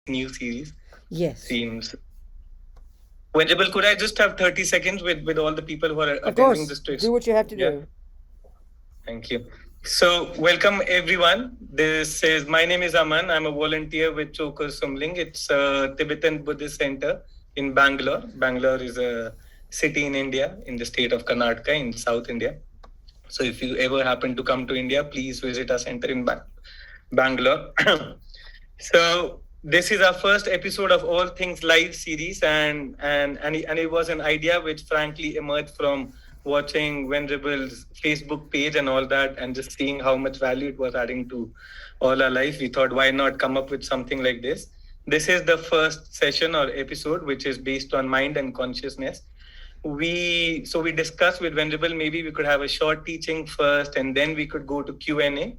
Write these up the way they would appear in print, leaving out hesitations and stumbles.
new series. Yes. Seems Venerable. Could I just have 30 seconds with all the people who are Of attending course. this to Do what you have to do. Thank you. So, welcome everyone. My name is Aman. I'm a volunteer with Choe Ling. It's a Tibetan Buddhist center in Bangalore. Bangalore is a city in India, in the state of Karnataka, in South India. So, if you ever happen to come to India, please visit our center in Bangalore. So this is our first episode of All Things Live series, and it was an idea which frankly emerged from watching Venerable's Facebook page and all that, and just seeing how much value it was adding to all our life. We thought, why not come up with something like this? This is the first session or episode which is based on mind and consciousness. We discussed with Venerable, maybe we could have a short teaching first, and then we could go to Q&A.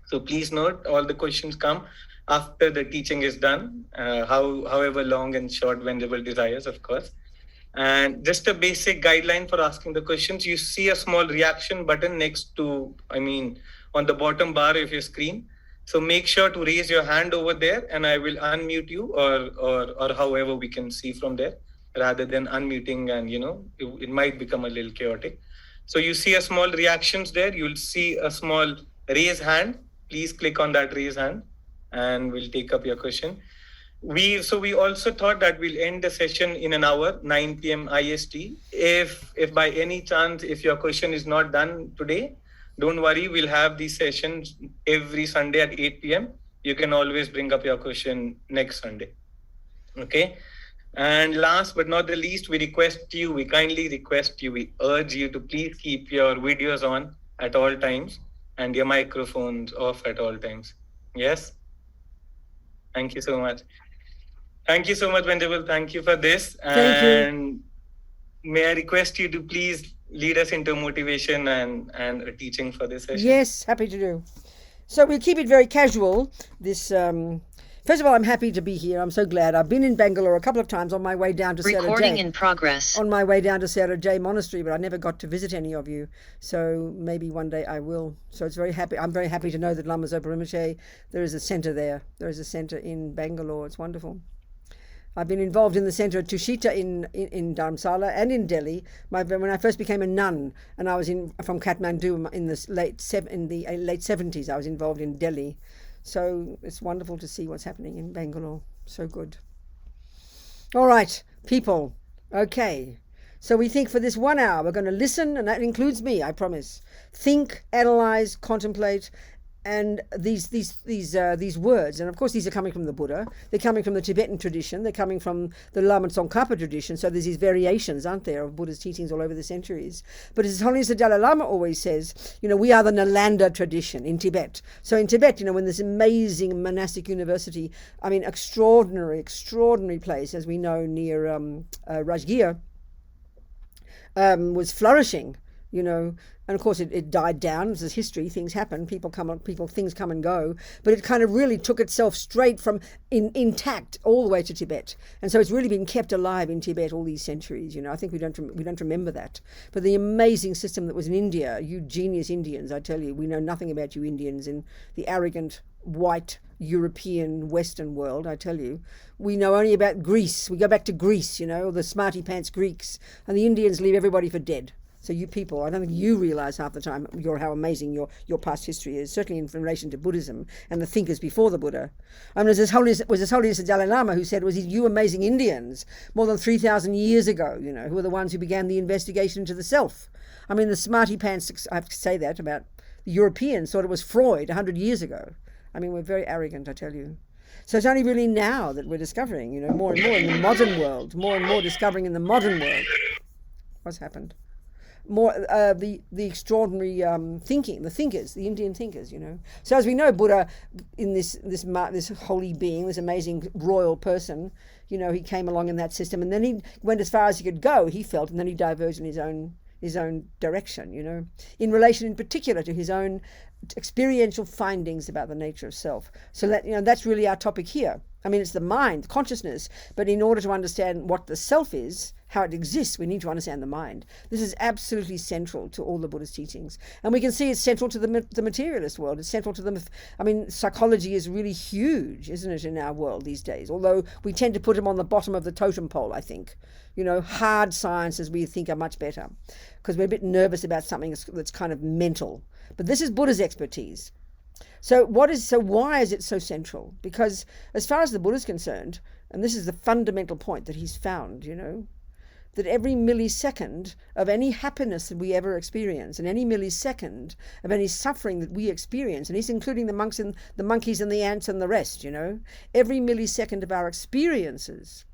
So please note, all the questions come after the teaching is done, however long and short Venerable desires, of course. And just a basic guideline for asking the questions, you see a small reaction button next to, on the bottom bar of your screen. So make sure to raise your hand over there, and I will unmute you, or however we can see from there, rather than unmuting, and it might become a little chaotic. So you see a small reactions there. You'll see a small raise hand. Please click on that raise hand, and we'll take up your question. We also thought that we'll end the session in an hour, 9 p.m. IST. If by any chance, if your question is not done today, don't worry, we'll have these sessions every Sunday at 8 p.m. You can always bring up your question next Sunday. Okay. And last but not the least, we kindly request you, we urge you to please keep your videos on at all times and your microphones off at all times. Yes? Thank you so much. Thank you so much, Venerable. Thank you for this. Thank you. And may I request you to please lead us into motivation and a teaching for this session? Yes, happy to do. So we'll keep it very casual. First of all, I'm happy to be here. I'm so glad. I've been in Bangalore a couple of times on my way down to Recording in progress. On my way down to Sarajay Monastery, but I never got to visit any of you. So maybe one day I will. So it's very happy. I'm very happy to know that Lama Zopa Rinpoche, there is a centre there. There is a centre in Bangalore. It's wonderful. I've been involved in the centre at Tushita in Dharamsala and in Delhi. When I first became a nun, and I was from Kathmandu in the late 70s, I was involved in Delhi. So it's wonderful to see what's happening in Bangalore. So good. All right, people. Okay. So we think for this 1 hour, we're going to listen, and that includes me, I promise. Think, analyze, contemplate, and these words, and of course these are coming from the Buddha, they're coming from the Tibetan tradition, they're coming from the Lama Tsongkhapa tradition, so there's these variations, aren't there, of Buddha's teachings all over the centuries. But His Holiness the Dalai Lama always says, we are the Nalanda tradition in Tibet. So in Tibet, when this amazing monastic university, extraordinary place, as we know, near Rajgir, was flourishing, and of course it died down. This is history, things happen, things come and go, but it kind of really took itself straight from intact all the way to Tibet, and so it's really been kept alive in Tibet all these centuries. I think we don't remember that, but the amazing system that was in India, you genius Indians, I tell you, we know nothing about you Indians in the arrogant white European Western world, I tell you. We know only about Greece. We go back to Greece, the smarty pants Greeks, and the Indians leave everybody for dead. So you people, I don't think you realize half the time how amazing your past history is, certainly in relation to Buddhism and the thinkers before the Buddha. It was His Holiness the Dalai Lama who said, you amazing Indians, more than 3,000 years ago, who were the ones who began the investigation into the self. The smarty pants, I have to say that about the Europeans, thought it was Freud 100 years ago. We're very arrogant, I tell you. So it's only really now that we're discovering, more and more in the modern world, more and more discovering in the modern world. What's happened? More the extraordinary thinking, the thinkers, the Indian thinkers, So as we know, Buddha, in this holy being, this amazing royal person, he came along in that system, and then he went as far as he could go, he felt, and then he diverged in his own direction, in relation in particular to his own experiential findings about the nature of self. So that, that's really our topic here. I mean, it's the mind, consciousness, but in order to understand what the self is, how it exists, we need to understand the mind. This is absolutely central to all the Buddhist teachings. And we can see it's central to the materialist world. It's central to them. I mean, psychology is really huge, isn't it, in our world these days? Although we tend to put them on the bottom of the totem pole, I think. Hard sciences we think are much better because we're a bit nervous about something that's kind of mental. But this is Buddha's expertise. So why is it so central? Because as far as the Buddha is concerned, and this is the fundamental point that he's found, that every millisecond of any happiness that we ever experience and any millisecond of any suffering that we experience, and he's including the monkeys and the ants and the rest, every millisecond of our experiences,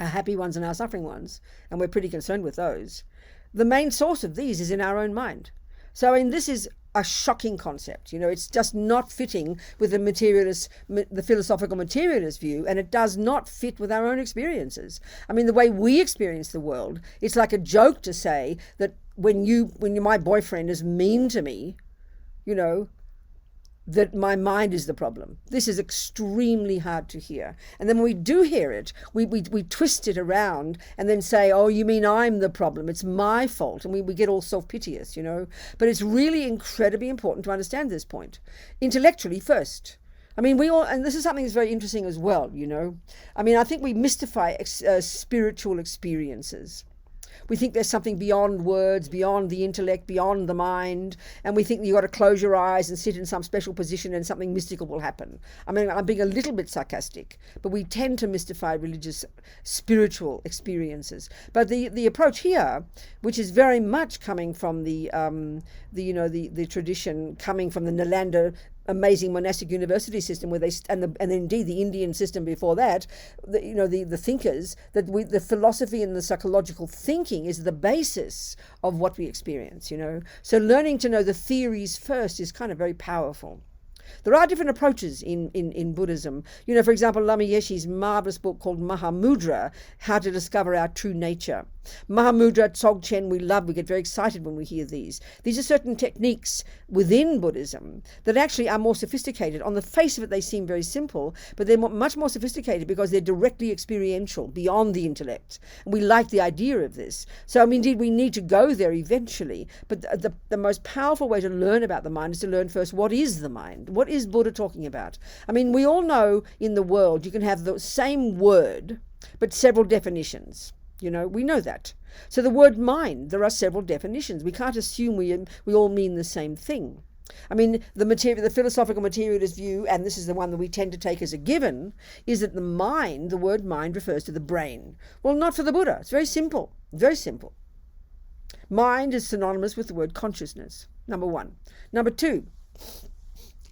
our happy ones and our suffering ones, and we're pretty concerned with those, the main source of these is in our own mind. So, this is a shocking concept. It's just not fitting with the philosophical materialist view, and it does not fit with our own experiences. I mean, the way we experience the world, it's like a joke to say that when my boyfriend is mean to me, that my mind is the problem. This is extremely hard to hear. And then when we do hear it, we twist it around and then say, oh, you mean I'm the problem, it's my fault. And we get all self-piteous, But it's really incredibly important to understand this point. Intellectually first. I mean, and this is something that's very interesting as well, I mean, I think we mystify spiritual experiences. We think there's something beyond words, beyond the intellect, beyond the mind, and we think that you've got to close your eyes and sit in some special position and something mystical will happen. I mean, I'm being a little bit sarcastic, but we tend to mystify religious, spiritual experiences. But the approach here, which is very much coming from the tradition coming from the Nalanda amazing monastic university system, where and indeed the Indian system before that, the thinkers, that the philosophy and the psychological thinking is the basis of what we experience. So learning to know the theories first is kind of very powerful. There are different approaches in Buddhism. For example, Lama Yeshe's marvelous book called Mahamudra, How to Discover Our True Nature. Mahamudra, Dzogchen, we love. We get very excited when we hear these. These are certain techniques within Buddhism that actually are more sophisticated. On the face of it, they seem very simple, but they're much more sophisticated because they're directly experiential, beyond the intellect. And we like the idea of this. So, indeed, we need to go there eventually. But the most powerful way to learn about the mind is to learn first, what is the mind? What is Buddha talking about? I mean, we all know in the world you can have the same word, but several definitions. We know that. So the word mind, there are several definitions. We can't assume we all mean the same thing. I mean, the philosophical materialist view, and this is the one that we tend to take as a given, is that the word mind refers to the brain. Well, not for the Buddha. It's very simple. Very simple. Mind is synonymous with the word consciousness, number one. Number two,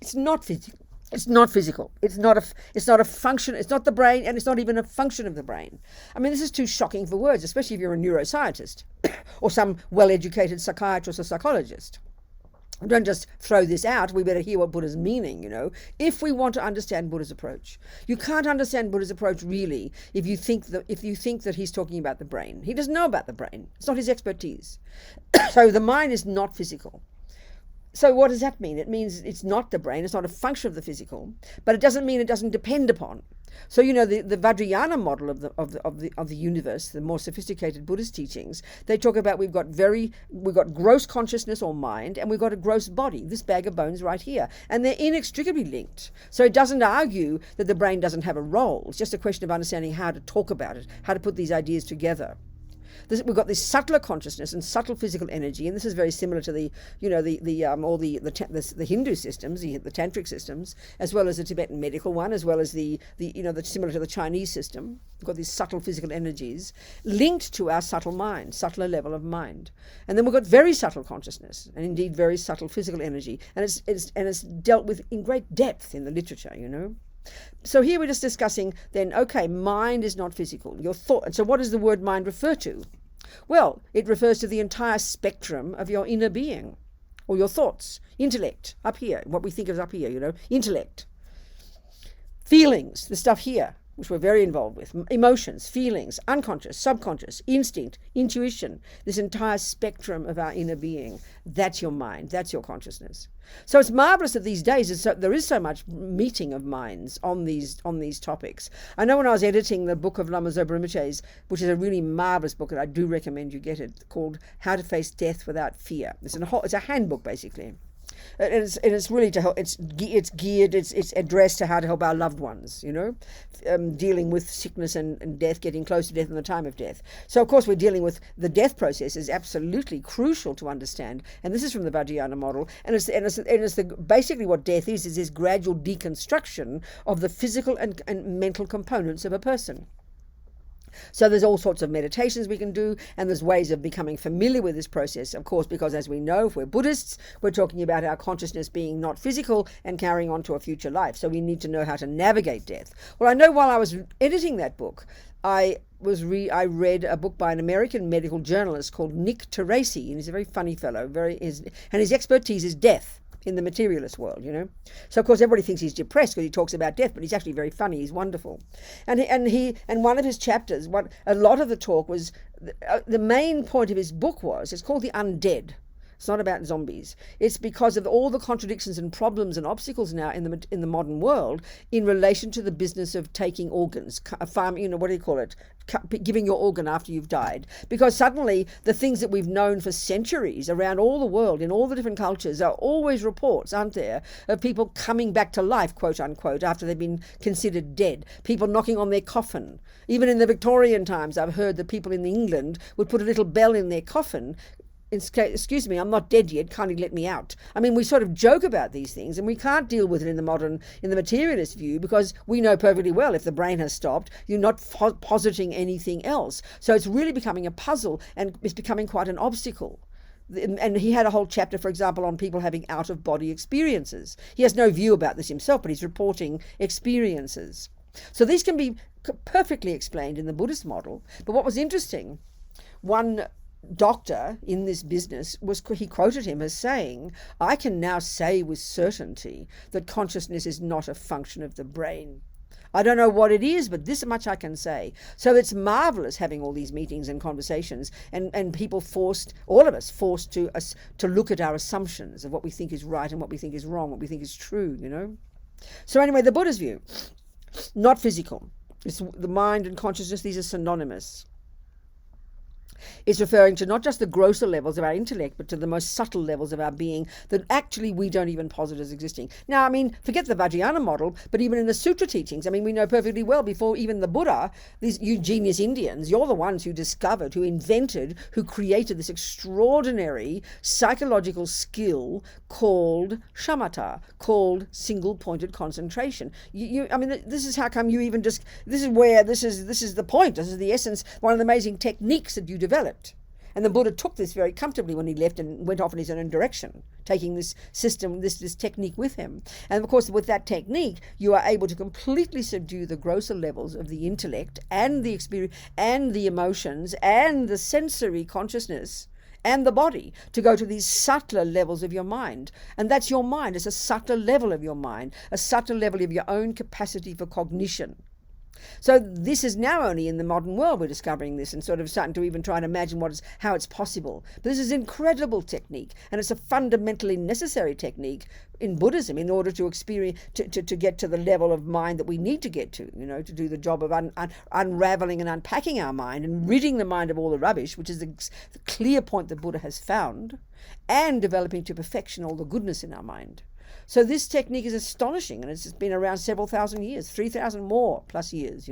it's not physical. It's not physical. It's not a function. It's not the brain, and it's not even a function of the brain. I mean, this is too shocking for words, especially if you're a neuroscientist or some well-educated psychiatrist or psychologist. Don't just throw this out. We better hear what Buddha's meaning, if we want to understand Buddha's approach. You can't understand Buddha's approach really if you think that he's talking about the brain. He doesn't know about the brain. It's not his expertise. So the mind is not physical. So what does that mean? It means it's not the brain, it's not a function of the physical, but it doesn't mean it doesn't depend upon. So the Vajrayana model of the universe, the more sophisticated Buddhist teachings, they talk about we've got gross consciousness or mind, and we've got a gross body, this bag of bones right here, and they're inextricably linked. So it doesn't argue that the brain doesn't have a role. It's just a question of understanding how to talk about it, how to put these ideas together. We've got this subtler consciousness and subtle physical energy, and this is very similar to the Hindu systems, the tantric systems, as well as the Tibetan medical one, as well as the similar to the Chinese system. We've got these subtle physical energies linked to our subtle mind, subtler level of mind, and then we've got very subtle consciousness, and indeed very subtle physical energy, and it's dealt with in great depth in the literature. So here we're just discussing then, okay, mind is not physical, your thought. And so what does the word mind refer to? Well, it refers to the entire spectrum of your inner being, or your thoughts, intellect, up here, what we think of up here, intellect. Feelings, the stuff here, which we're very involved with, emotions, feelings, unconscious, subconscious, instinct, intuition, this entire spectrum of our inner being. That's your mind, that's your consciousness. So it's marvelous that these days there is so much meeting of minds on these topics. I know when I was editing the book of Lama Zopa Rinpoche's, which is a really marvelous book, and I do recommend you get it, called How to Face Death Without Fear. It's a handbook, basically. And it's really to help. It's geared. It's addressed to how to help our loved ones. Dealing with sickness and death, getting close to death and the time of death. So of course we're dealing with the death process is absolutely crucial to understand. And this is from the Vajrayana model. And it's basically what death is this gradual deconstruction of the physical and mental components of a person. So there's all sorts of meditations we can do, and there's ways of becoming familiar with this process, of course, because as we know, if we're Buddhists, we're talking about our consciousness being not physical and carrying on to a future life. So we need to know how to navigate death. Well, I know while I was editing that book, I read a book by an American medical journalist called Nick Teresi, and he's a very funny fellow, and his expertise is death in the materialist world, So of course everybody thinks he's depressed because he talks about death, but he's actually very funny. He's wonderful, and one of his chapters, a lot of the talk was the main point of his book it's called The Undead. It's not about zombies. It's because of all the contradictions and problems and obstacles now in the modern world in relation to the business of taking organs, what do you call it? Giving your organ after you've died. Because suddenly the things that we've known for centuries around all the world, in all the different cultures, are always reports, aren't there, of people coming back to life, quote unquote, after they've been considered dead. People knocking on their coffin. Even in the Victorian times, I've heard that people in England would put a little bell in their coffin. Excuse me, I'm not dead yet, kindly let me out. I mean, we sort of joke about these things, and we can't deal with it in the materialist view, because we know perfectly well if the brain has stopped, you're not positing anything else. So it's really becoming a puzzle, and it's becoming quite an obstacle. And he had a whole chapter, for example, on people having out-of-body experiences. He has no view about this himself, but he's reporting experiences. So these can be perfectly explained in the Buddhist model. But what was interesting, one doctor in this business he quoted him as saying, "I can now say with certainty that consciousness is not a function of the brain. I don't know what it is, but this much I can say." So it's marvelous having all these meetings and conversations, and people all of us forced to look at our assumptions of what we think is right and what we think is wrong, what we think is true, So anyway, the Buddha's view, not physical. It's the mind and consciousness, these are synonymous. It's referring to not just the grosser levels of our intellect, but to the most subtle levels of our being that actually we don't even posit as existing. Now, I mean, forget the Vajrayana model, but even in the sutra teachings, I mean, we know perfectly well before even the Buddha, these genius Indians, you're the ones who discovered, who invented, who created this extraordinary psychological skill called shamatha, called single-pointed concentration. I mean, this is how come you even this is the point, this is the essence, one of the amazing techniques that you developed. And the Buddha took this very comfortably when he left and went off in his own direction, taking this system, this technique with him. And of course, with that technique, you are able to completely subdue the grosser levels of the intellect and the experience and the emotions and the sensory consciousness and the body to go to these subtler levels of your mind. And that's your mind. It's a subtler level of your mind, a subtler level of your own capacity for cognition. So this is now only in the modern world we're discovering this and sort of starting to even try and imagine how it's possible. But this is an incredible technique, and it's a fundamentally necessary technique in Buddhism in order to experience, to get to the level of mind that we need to get to, to do the job of unraveling and unpacking our mind and ridding the mind of all the rubbish, which is the clear point that Buddha has found, and developing to perfection all the goodness in our mind. So this technique is astonishing, and it's been around several thousand years, 3,000 more plus years,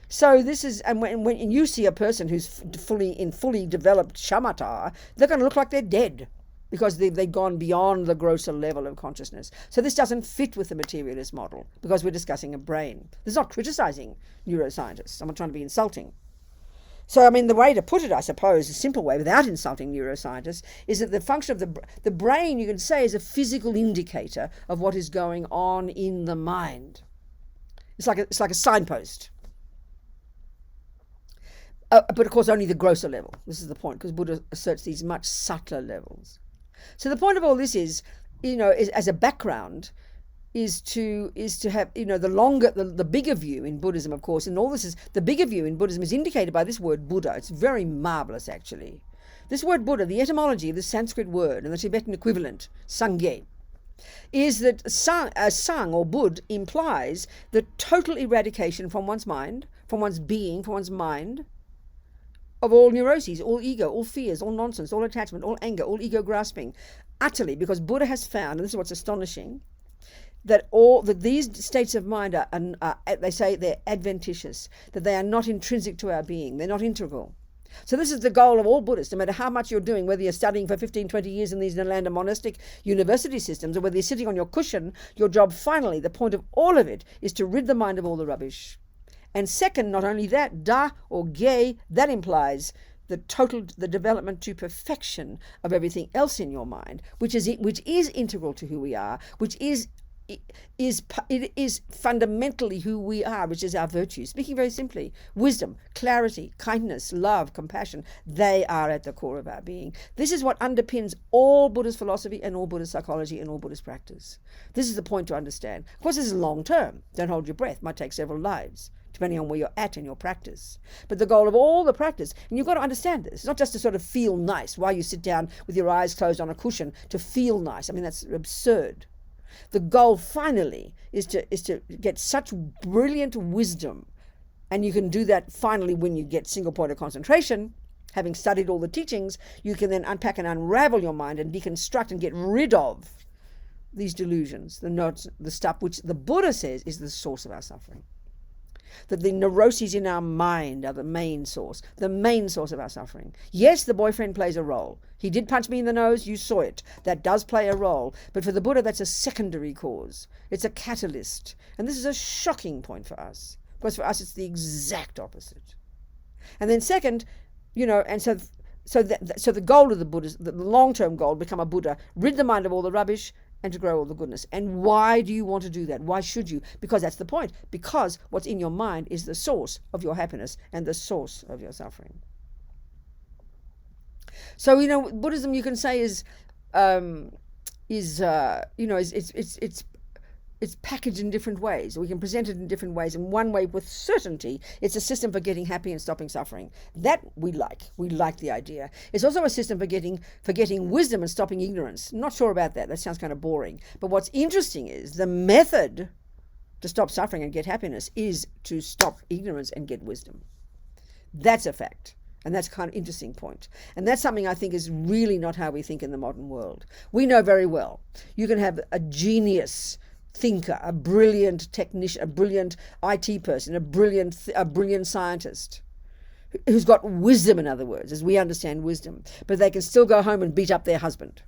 So this is, and when you see a person who's fully developed shamatha, they're going to look like they're dead because they've gone beyond the grosser level of consciousness. So this doesn't fit with the materialist model because we're discussing a brain. This is not criticizing neuroscientists. I'm not trying to be insulting. So, I mean, the way to put it, I suppose, a simple way, without insulting neuroscientists, is that the function of the brain, you can say, is a physical indicator of what is going on in the mind. It's like a signpost. But, of course, only the grosser level. This is the point, because Buddha asserts these much subtler levels. So the point of all this is, is as a background, is to have, the bigger view in Buddhism, of course, and all this is the bigger view in Buddhism is indicated by this word Buddha. It's very marvelous, actually. This word Buddha, the etymology of the Sanskrit word and the Tibetan equivalent, Sangye, is that sang or Bud implies the total eradication from one's mind, from one's being, from one's mind, of all neuroses, all ego, all fears, all nonsense, all attachment, all anger, all ego grasping, utterly, because Buddha has found, and this is what's astonishing, that these states of mind are they say they're adventitious, that they are not intrinsic to our being, they're not integral. So this is the goal of all Buddhists, no matter how much you're doing, whether you're studying for 15, 20 years in these Nalanda monastic university systems, or whether you're sitting on your cushion, your job finally, the point of all of it, is to rid the mind of all the rubbish. And second, not only that, da or ge, that implies the development to perfection of everything else in your mind, which is integral to who we are, which is fundamentally who we are, which is our virtues. Speaking very simply, wisdom, clarity, kindness, love, compassion, they are at the core of our being. This is what underpins all Buddhist philosophy and all Buddhist psychology and all Buddhist practice. This is the point to understand. Of course, this is long term. Don't hold your breath. It might take several lives, depending on where you're at in your practice. But the goal of all the practice, and you've got to understand this, it's not just to sort of feel nice while you sit down with your eyes closed on a cushion to feel nice. I mean, that's absurd. The goal finally is to get such brilliant wisdom, and you can do that finally when you get single point of concentration. Having studied all the teachings, you can then unpack and unravel your mind and deconstruct and get rid of these delusions, the stuff which the Buddha says is the source of our suffering. That the neuroses in our mind are the main source of our suffering. Yes, the boyfriend plays a role. He did punch me in the nose, you saw it. That does play a role. But for the Buddha, that's a secondary cause. It's a catalyst. And this is a shocking point for us. Because for us, it's the exact opposite. And then second, and so the goal of the Buddha, the long-term goal, become a Buddha, rid the mind of all the rubbish, and to grow all the goodness. And why do you want to do that? Why should you? Because that's the point. Because what's in your mind is the source of your happiness and the source of your suffering. So, Buddhism, you can say, it's packaged in different ways. We can present it in different ways. In one way, with certainty, it's a system for getting happy and stopping suffering. That we like. We like the idea. It's also a system for getting wisdom and stopping ignorance. Not sure about that. That sounds kind of boring. But what's interesting is the method to stop suffering and get happiness is to stop ignorance and get wisdom. That's a fact. And that's a kind of interesting point. And that's something I think is really not how we think in the modern world. We know very well. You can have a genius thinker, a brilliant technician, a brilliant IT person, a brilliant scientist who's got wisdom, in other words, as we understand wisdom, but they can still go home and beat up their husband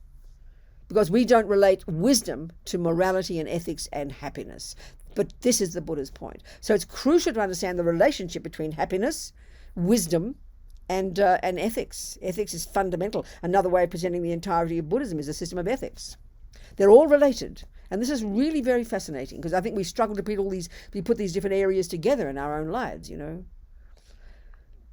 because we don't relate wisdom to morality and ethics and happiness. But this is the Buddha's point. So it's crucial to understand the relationship between happiness, wisdom, and ethics. Ethics is fundamental. Another way of presenting the entirety of Buddhism is a system of ethics. They're all related. And this is really very fascinating because I think we struggle to put these different areas together in our own lives,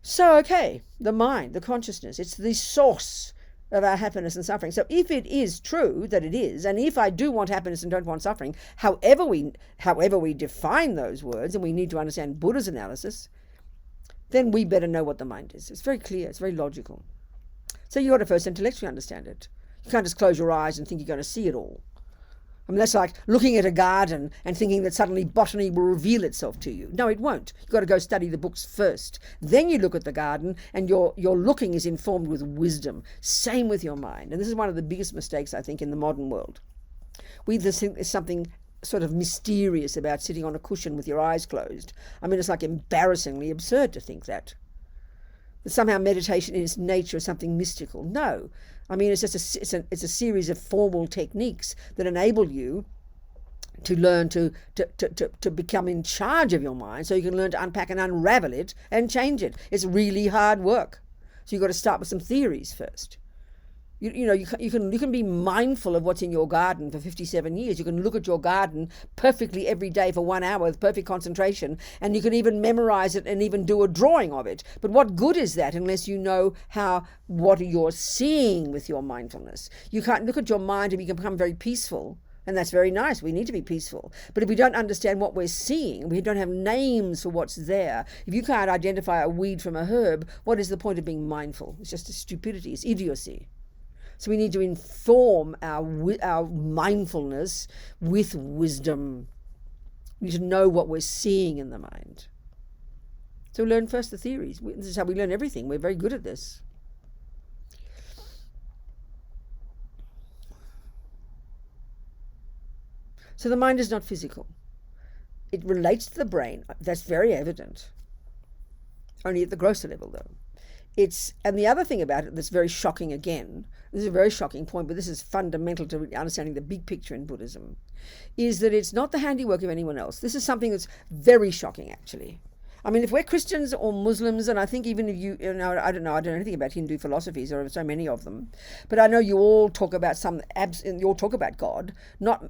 So, okay, the mind, the consciousness, it's the source of our happiness and suffering. So if it is true that it is, and if I do want happiness and don't want suffering, however we define those words, and we need to understand Buddha's analysis, then we better know what the mind is. It's very clear, it's very logical. So you've got to first intellectually understand it. You can't just close your eyes and think you're going to see it all. I mean, that's like looking at a garden and thinking that suddenly botany will reveal itself to you. No, it won't. You've got to go study the books first. Then you look at the garden and your looking is informed with wisdom. Same with your mind. And this is one of the biggest mistakes, I think, in the modern world. We just think there's something sort of mysterious about sitting on a cushion with your eyes closed. I mean, it's like embarrassingly absurd to think that somehow meditation in its nature is something mystical. No. I mean, it's just it's a series of formal techniques that enable you to learn to become in charge of your mind, so you can learn to unpack and unravel it and change it. It's really hard work. So you've got to start with some theories first. You can be mindful of what's in your garden for 57 years. You can look at your garden perfectly every day for 1 hour with perfect concentration, and you can even memorize it and even do a drawing of it. But what good is that unless you know what you're seeing with your mindfulness? You can't look at your mind and you can become very peaceful And that's very nice. We need to be peaceful. But if we don't understand what we're seeing, we don't have names for what's there, if you can't identify a weed from a herb, what is the point of being mindful? It's just a stupidity. It's idiocy. So we need to inform our mindfulness with wisdom. We need to know what we're seeing in the mind. So we learn first the theories. This is how we learn everything. We're very good at this. So the mind is not physical. It relates to the brain. That's very evident. Only at the grosser level, though. And the other thing about it that's very shocking again, this is a very shocking point, but this is fundamental to understanding the big picture in Buddhism, is that it's not the handiwork of anyone else. This is something that's very shocking, actually. I mean, if we're Christians or Muslims, and I think even if you know, I don't know anything about Hindu philosophies, there are so many of them, but I know you all talk about you all talk about God.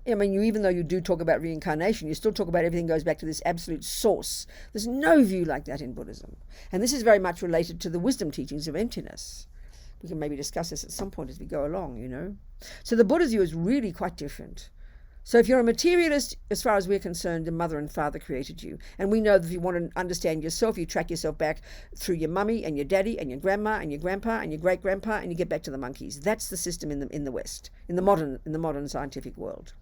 Even though you do talk about reincarnation, you still talk about everything goes back to this absolute source. There's no view like that in Buddhism. And this is very much related to the wisdom teachings of emptiness. We can maybe discuss this at some point as we go along, you know. So the Buddha's view is really quite different. So if you're a materialist, as far as we're concerned, the mother and father created you. And we know that if you want to understand yourself, you track yourself back through your mummy and your daddy and your grandma and your grandpa and your great-grandpa, and you get back to the monkeys. That's the system in the West, in the modern scientific world.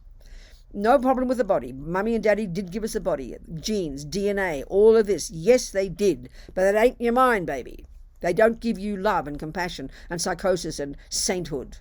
No problem with the body. Mummy and daddy did give us a body, genes, DNA, all of this. Yes, they did. But it ain't your mind, baby. They don't give you love and compassion and psychosis and sainthood.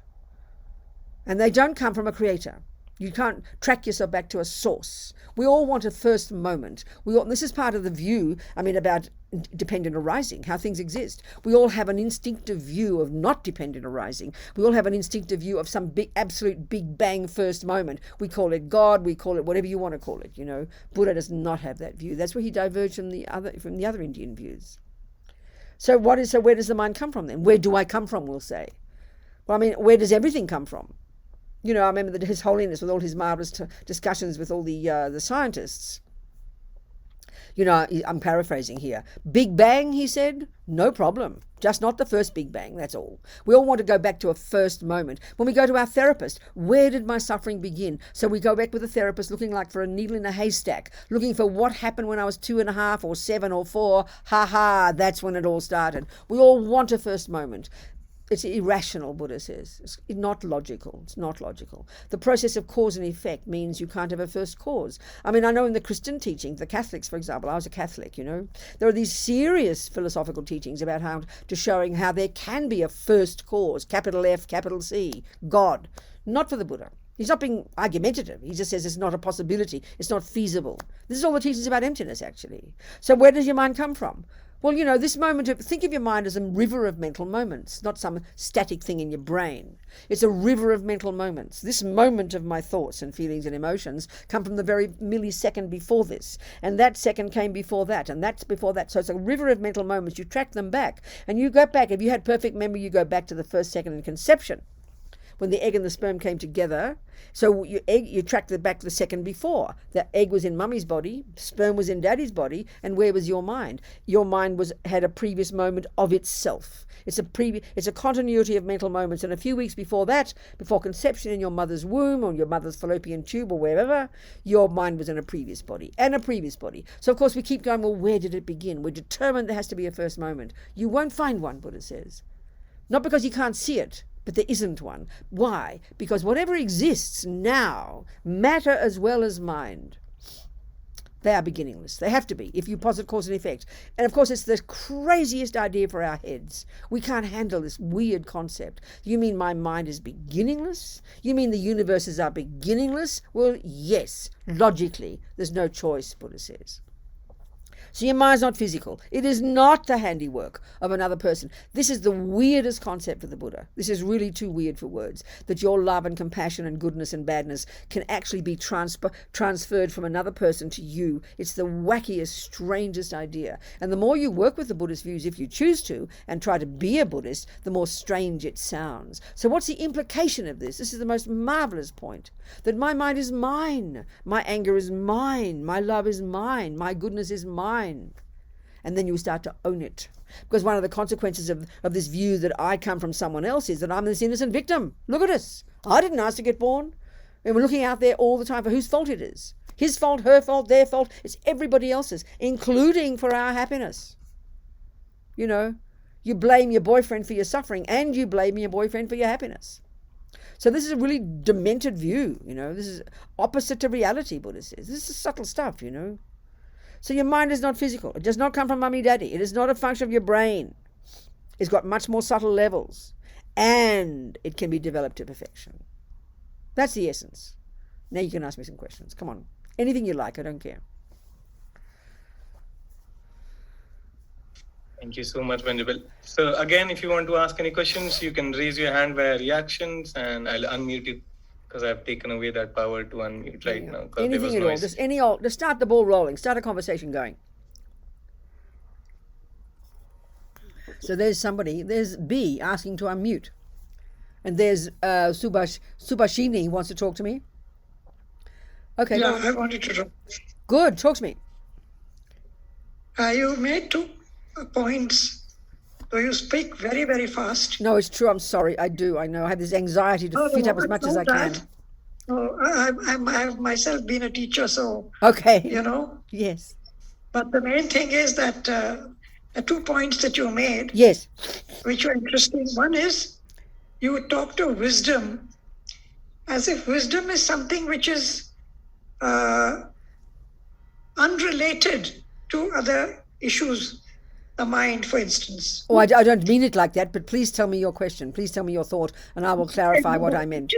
And they don't come from a creator. You can't track yourself back to a source. We all want a first moment. This is part of the view, about dependent arising, how things exist. We all have an instinctive view of not dependent arising. We all have an instinctive view of some absolute big bang first moment. We call it God, we call it whatever you want to call it, you know. Buddha does not have that view. That's where he diverged from the other Indian views. So where does the mind come from then? Where do I come from, we'll say. Well, where does everything come from? You know, I remember that His Holiness, with all his marvelous discussions with all the scientists, you know, I'm paraphrasing here. Big Bang, he said, no problem. Just not the first Big Bang, that's all. We all want to go back to a first moment. When we go to our therapist, where did my suffering begin? So we go back with the therapist looking like for a needle in a haystack, looking for what happened when I was 2.5 or 7 or 4. Ha ha, that's when it all started. We all want a first moment. It's irrational, Buddha says. It's not logical. It's not logical. The process of cause and effect means you can't have a first cause. I know in the Christian teachings, the Catholics, for example, I was a Catholic, you know, there are these serious philosophical teachings about showing how there can be a first cause, capital F, capital C, God. Not for the Buddha. He's not being argumentative. He just says it's not a possibility. It's not feasible. This is all the teachings about emptiness, actually. So where does your mind come from? Well, you know, think of your mind as a river of mental moments, not some static thing in your brain. It's a river of mental moments. This moment of my thoughts and feelings and emotions come from the very millisecond before this. And that second came before that, and that's before that. So it's a river of mental moments. You track them back. And you go back. If you had perfect memory, you go back to the first second in conception, when the egg and the sperm came together. So you track back the second before. The egg was in mummy's body, sperm was in daddy's body, and where was your mind? Your mind had a previous moment of itself. It's a continuity of mental moments. And a few weeks before that, before conception in your mother's womb or your mother's fallopian tube or wherever, your mind was in a previous body and a previous body. So of course we keep going, well, where did it begin? We're determined there has to be a first moment. You won't find one, Buddha says. Not because you can't see it, but there isn't one. Why? Because whatever exists now, matter as well as mind, they are beginningless. They have to be, if you posit cause and effect. And of course, it's the craziest idea for our heads. We can't handle this weird concept. You mean my mind is beginningless? You mean the universes are beginningless? Well, yes, logically, there's no choice, Buddha says. So your mind's not physical. It is not the handiwork of another person. This is the weirdest concept for the Buddha. This is really too weird for words, that your love and compassion and goodness and badness can actually be transferred from another person to you. It's the wackiest, strangest idea. And the more you work with the Buddhist views, if you choose to, and try to be a Buddhist, the more strange it sounds. So what's the implication of this? This is the most marvelous point, that my mind is mine. My anger is mine. My love is mine. My goodness is mine. And then you start to own it. Because one of the consequences of this view that I come from someone else is that I'm this innocent victim. Look at us. I didn't ask to get born. And we're looking out there all the time for whose fault it is. His fault, her fault, their fault. It's everybody else's, including for our happiness. You know, you blame your boyfriend for your suffering and you blame your boyfriend for your happiness. So this is a really demented view, you know. This is opposite to reality, Buddha says. This is subtle stuff, you know. So your mind is not physical. It does not come from mummy daddy. It is not a function of your brain. It's got much more subtle levels. And it can be developed to perfection. That's the essence. Now you can ask me some questions. Come on. Anything you like, I don't care. Thank you so much, Venerable. So again, if you want to ask any questions, you can raise your hand via reactions and I'll unmute it because I've taken away that power to unmute right now. Anything at all. Just start the ball rolling. Start a conversation going. So there's B asking to unmute. And there's Subhashini wants to talk to me. Okay. Yeah, I wanted to talk. Good. Talk to me. You made 2 points, though you speak very, very fast. No, it's true. I'm sorry. I do. I know. I have this anxiety to fit up as much as I can. I've myself been a teacher, so, okay. You know. Yes. But the main thing is that the 2 points that you made, yes, which were interesting. One is you talk to wisdom as if wisdom is something which is unrelated to other issues, the mind, for instance. Oh, I don't mean it like that, but please tell me your question. Please tell me your thought, and I will clarify what I meant.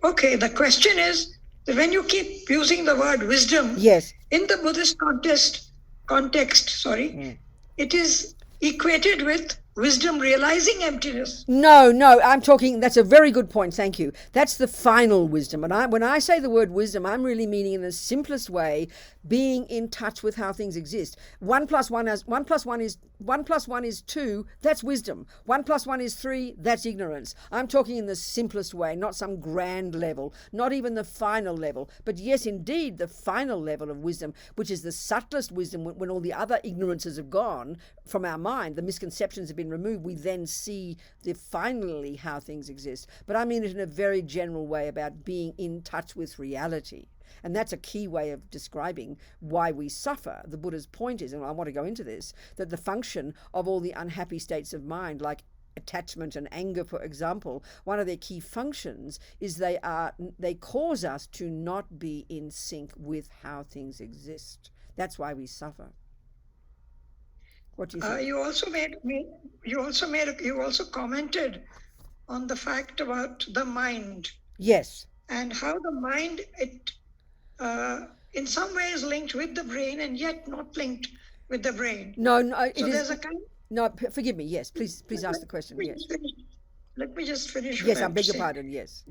Okay, the question is, when you keep using the word wisdom, yes, in the Buddhist context, it is equated with wisdom realizing emptiness. No, I'm talking, that's a very good point, thank you. That's the final wisdom. And when I say the word wisdom, I'm really meaning in the simplest way, being in touch with how things exist. 1 + 1 is 2, that's wisdom. 1 + 1 is 3, that's ignorance. I'm talking in the simplest way, not some grand level, not even the final level. But yes, indeed, the final level of wisdom, which is the subtlest wisdom, when all the other ignorances have gone from our mind, the misconceptions have been removed, we then see finally how things exist. But I mean it in a very general way about being in touch with reality. And that's a key way of describing why we suffer. The Buddha's point is, and I want to go into this, that the function of all the unhappy states of mind, like attachment and anger, for example, one of their key functions is they cause us to not be in sync with how things exist. That's why we suffer. What do you think? You also commented on the fact about the mind. Yes. And how the mind, in some ways linked with the brain and yet not linked with the brain. No, so there's a kind. No, forgive me. Yes, please ask the question. Yes. Let me just finish. Yes, I beg your pardon. Yes.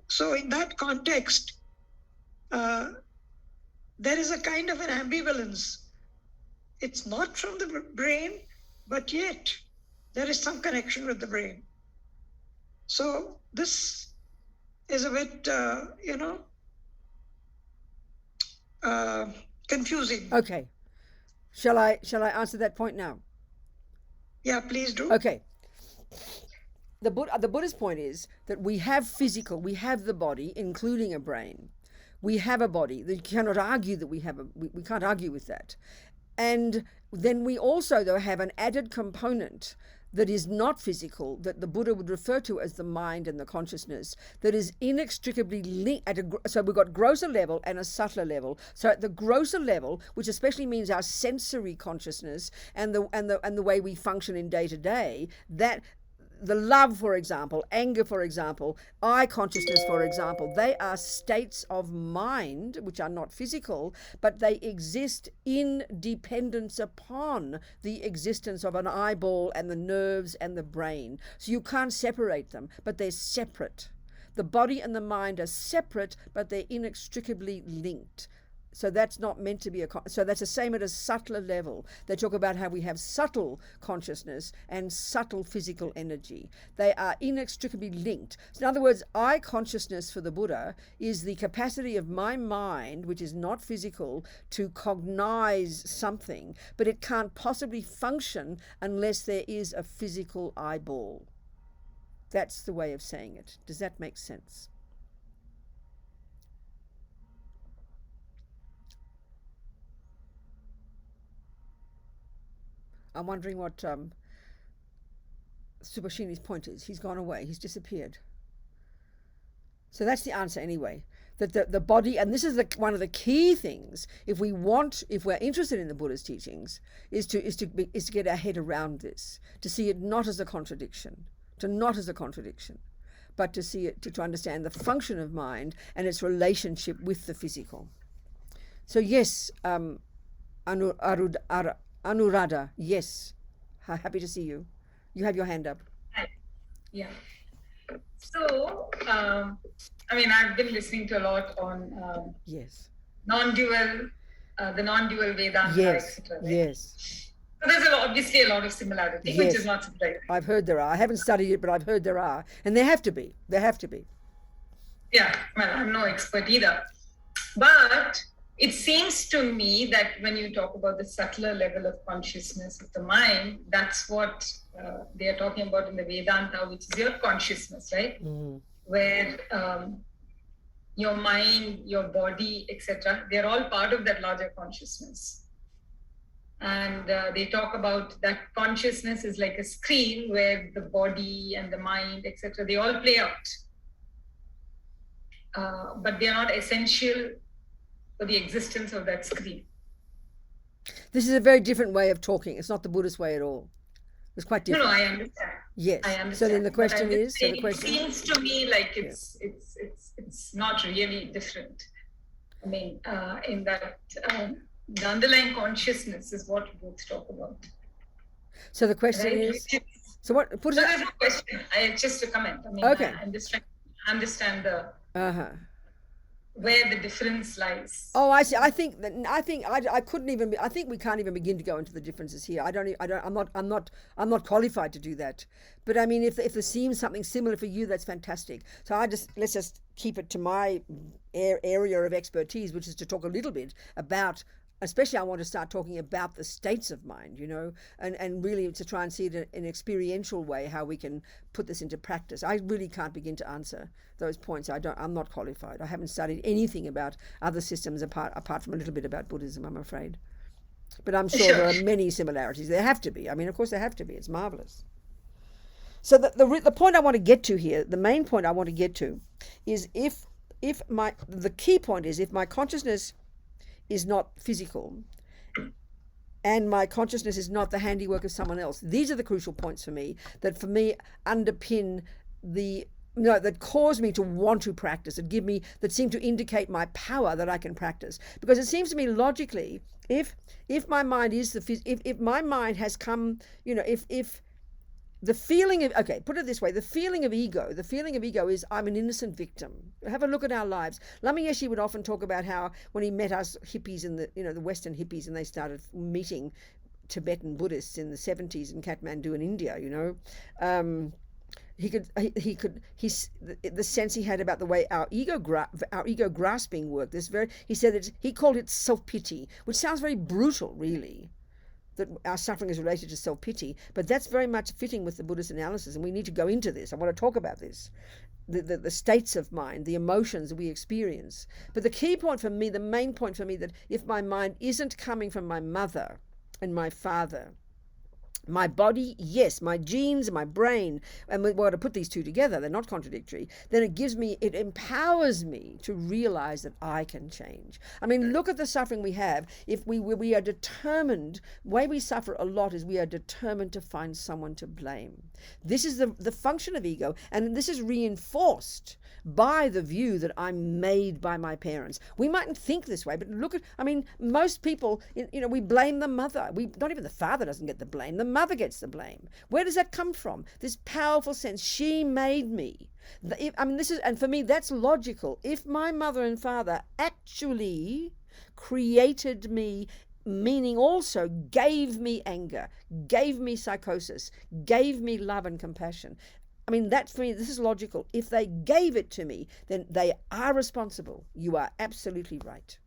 So in that context, there is a kind of an ambivalence. It's not from the brain, but yet there is some connection with the brain. So this is a bit, confusing. Okay. Shall I answer that point now? Yeah, please do. Okay. The Buddhist point is that we have the body, including a brain. We have a body. You cannot argue that we can't argue with that. And then we also, though, have an added component that is not physical, that the Buddha would refer to as the mind and the consciousness, that is inextricably linked. So we've got grosser level and a subtler level. So at the grosser level, which especially means our sensory consciousness and the way we function in day to day, that the love, for example, anger, for example, eye consciousness, for example, they are states of mind which are not physical, but they exist in dependence upon the existence of an eyeball and the nerves and the brain. So you can't separate them, but they're separate. The body and the mind are separate, but they're inextricably linked. So that's not meant to be so that's the same at a subtler level. They talk about how we have subtle consciousness and subtle physical energy. They are inextricably linked. So in other words, eye consciousness for the Buddha is the capacity of my mind, which is not physical, to cognize something, but it can't possibly function unless there is a physical eyeball. That's the way of saying it. Does that make sense? I'm wondering what Subhashini's point is. He's gone away. He's disappeared. So that's the answer anyway. That the body, and this is one of the key things, if we're interested in the Buddha's teachings, is to get our head around this, to see it not as a contradiction, but to see it, to understand the function of mind and its relationship with the physical. So yes, Anuradha, yes, happy to see you. You have your hand up. Yeah. So, I've been listening to a lot on Yes. non-dual, the non-dual Vedanta, Yes. etc. Right? Yes. So there's obviously a lot of similarity, Yes. which is not surprising. I've heard there are. I haven't studied it, but I've heard there are, and there have to be. Yeah, well, I'm no expert either, but it seems to me that when you talk about the subtler level of consciousness of the mind, that's what they are talking about in the Vedanta, which is your consciousness, right? Mm. Where your mind, your body, etc., they're all part of that larger consciousness. And they talk about that consciousness is like a screen where the body and the mind, etc., they all play out. But they're not essential for the existence of that screen. This is a very different way of talking. It's not the Buddhist way at all. It's quite different. No, I understand. Yes. I understand. So then the question is. It seems to me like it's not really different. I mean, in that the underlying consciousness is what we both talk about. So the question is. So what? So there's no question. Just a comment. I mean, okay. I'm just trying to understand the. Where the difference lies. Oh, I see. I think I couldn't even. I think we can't even begin to go into the differences here. I'm not qualified to do that. But I mean, if there seems something similar for you, that's fantastic. So let's just keep it to my area of expertise, which is to talk a little bit about. Especially I want to start talking about the states of mind, and really to try and see it in an experiential way, how we can put this into practice. I really can't begin to answer those points. I'm not qualified. I haven't studied anything about other systems apart from a little bit about Buddhism, I'm afraid. But I'm sure there are many similarities. There have to be. I mean, of course there have to be. It's marvelous. So the point I want to get to here, the main point I want to get to, is the key point is if my consciousness is not physical and my consciousness is not the handiwork of someone else. These are the crucial points for me that underpin that cause me to want to practice, that seem to indicate my power that I can practice. Because it seems to me logically, if my mind is if my mind has come, if the feeling of, put it this way, the feeling of ego is I'm an innocent victim. Have a look at our lives. Lama Yeshe would often talk about how when he met us hippies and the Western hippies, and they started meeting Tibetan Buddhists in the 70s in Kathmandu in India, the sense he had about the way our ego grasping worked. He said that he called it self-pity, which sounds very brutal, really. That our suffering is related to self-pity, but that's very much fitting with the Buddhist analysis, and we need to go into this. I want to talk about this, the states of mind, the emotions we experience. But the key point for me, the main point for me, that if my mind isn't coming from my mother and my father, my body, yes, my genes, my brain, and we want to put these two together, they're not contradictory, then it empowers me to realize that I can change. I mean, look at the suffering we have. If we are determined, the way we suffer a lot is we are determined to find someone to blame. This is the function of ego, and this is reinforced by the view that I'm made by my parents. We mightn't think this way, but most people, we blame the mother. Not even the father doesn't get the blame. The mother gets the blame. Where does that come from? This powerful sense, she made me. And for me, that's logical. If my mother and father actually created me, meaning also gave me anger, gave me psychosis, gave me love and compassion, that for me, this is logical. If they gave it to me, then they are responsible. You are absolutely right.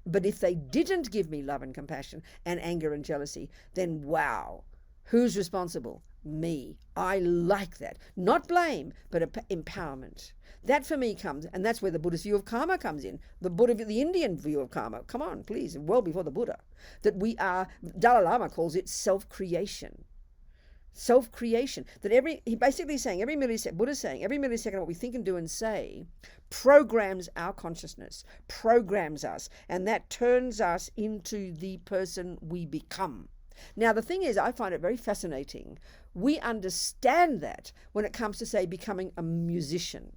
But if they didn't give me love and compassion and anger and jealousy, then wow, Who's responsible? Me. I like that. Not blame, but empowerment. That for me comes, and that's where the Buddhist view of karma comes in. The Indian view of karma. Come on, please, well before the Buddha. That we are, Dalai Lama calls it self-creation. Self-creation. That he basically saying every millisecond, Buddha's saying every millisecond of what we think and do and say programs our consciousness, programs us, and that turns us into the person we become. Now, the thing is, I find it very fascinating. We understand that when it comes to, say, becoming a musician.